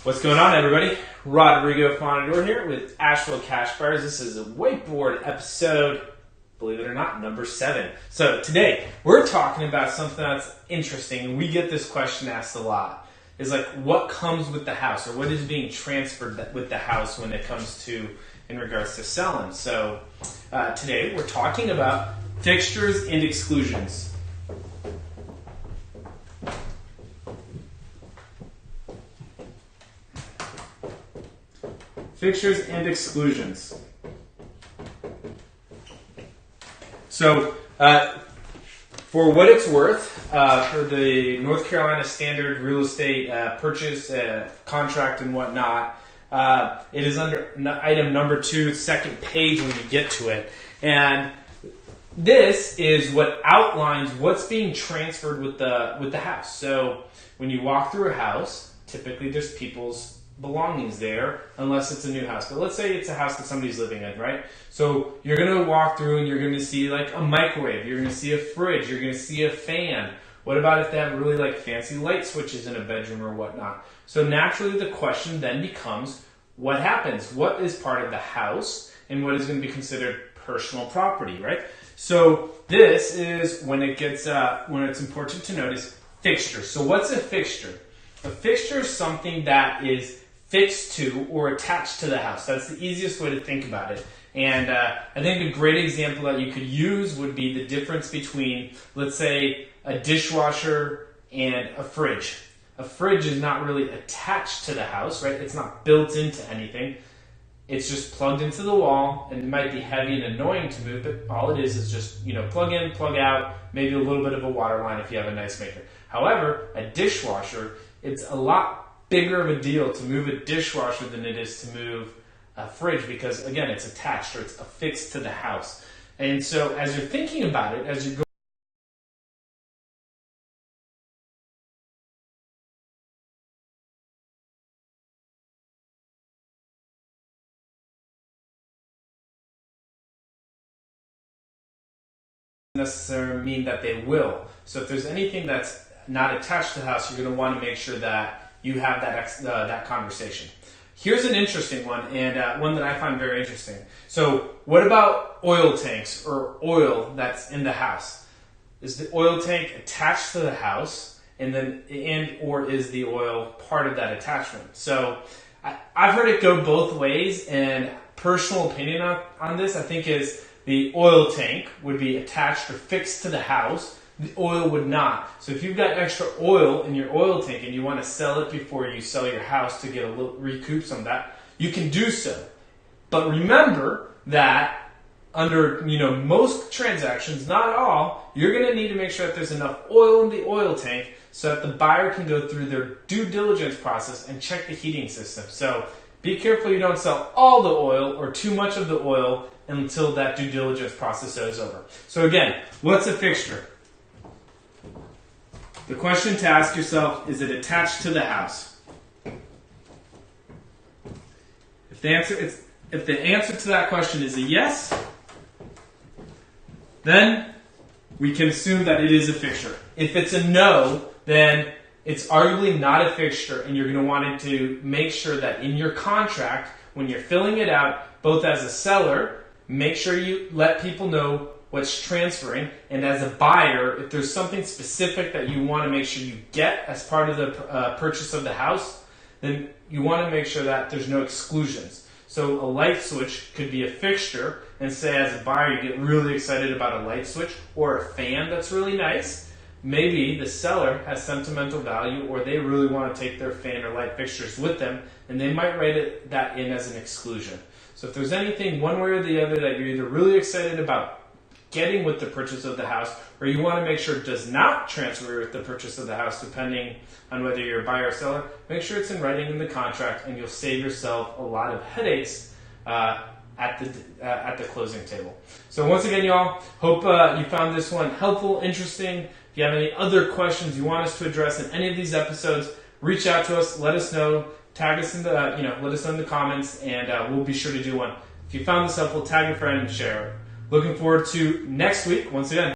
What's going on, everybody? Rodrigo Fonador here with Asheville Cash Buyers. This is a whiteboard episode, believe it or not, number 7. So today we're talking about something that's interesting. We get this question asked a lot. Is like, what comes with the house, or what is being transferred with the house when it comes to, in regards to selling. So today we're talking about fixtures and exclusions. Fixtures and exclusions. So, for what it's worth, for the North Carolina Standard Real Estate Purchase Contract and whatnot, it is under item number 2, second page when you get to it. And this is what outlines what's being transferred with the house. So, when you walk through a house, typically there's people's belongings there, unless it's a new house. But let's say it's a house that somebody's living in, right? So you're going to walk through and you're going to see like a microwave, you're going to see a fridge, you're going to see a fan. What about if they have really like fancy light switches in a bedroom or whatnot? So naturally the question then becomes, what happens? What is part of the house and what is going to be considered personal property, right? So this is when it gets, when it's important to notice fixtures. So what's a fixture? A fixture is something that is fixed to or attached to the house. That's the easiest way to think about it. And I think a great example that you could use would be the difference between, let's say, a dishwasher and a fridge. A fridge is not really attached to the house, right? It's not built into anything. It's just plugged into the wall, and it might be heavy and annoying to move, but all it is just, plug in, plug out, maybe a little bit of a water line if you have a nice maker. However, a dishwasher, it's a lot bigger of a deal to move a dishwasher than it is to move a fridge because, again, it's attached or it's affixed to the house. And so as you're thinking about it, as you go necessarily mean that they will. So if there's anything that's not attached to the house, you're going to want to make sure that you have that conversation. Here's an interesting one, and one that I find very interesting. So what about oil tanks or oil that's in the house? Is the oil tank attached to the house, or is the oil part of that attachment? So I've heard it go both ways, and personal opinion on this, I think, is the oil tank would be attached or fixed to the house. The oil would not. So if you've got extra oil in your oil tank and you want to sell it before you sell your house to get recoup some of that, you can do so. But remember that under most transactions, not all, you're going to need to make sure that there's enough oil in the oil tank so that the buyer can go through their due diligence process and check the heating system. So be careful you don't sell all the oil or too much of the oil until that due diligence process is over. So again, what's a fixture? The question to ask yourself, is it attached to the house? If the answer to that question is a yes, then we can assume that it is a fixture. If it's a no, then it's arguably not a fixture, and you're going to want to make sure that in your contract, when you're filling it out, both as a seller, make sure you let people know what's transferring, and as a buyer, if there's something specific that you want to make sure you get as part of the purchase of the house, then you want to make sure that there's no exclusions. So a light switch could be a fixture, and say as a buyer you get really excited about a light switch or a fan that's really nice. Maybe the seller has sentimental value, or they really want to take their fan or light fixtures with them, and they might write that in as an exclusion. So if there's anything one way or the other that you're either really excited about getting with the purchase of the house, or you want to make sure it does not transfer with the purchase of the house, depending on whether you're a buyer or seller, make sure it's in writing in the contract, and you'll save yourself a lot of headaches at the closing table. So once again, y'all, hope you found this one helpful, interesting. If you have any other questions you want us to address in any of these episodes, reach out to us, let us know, tag us in the, let us know in the comments, and we'll be sure to do one. If you found this helpful, tag a friend and share it. Looking forward to next week, once again.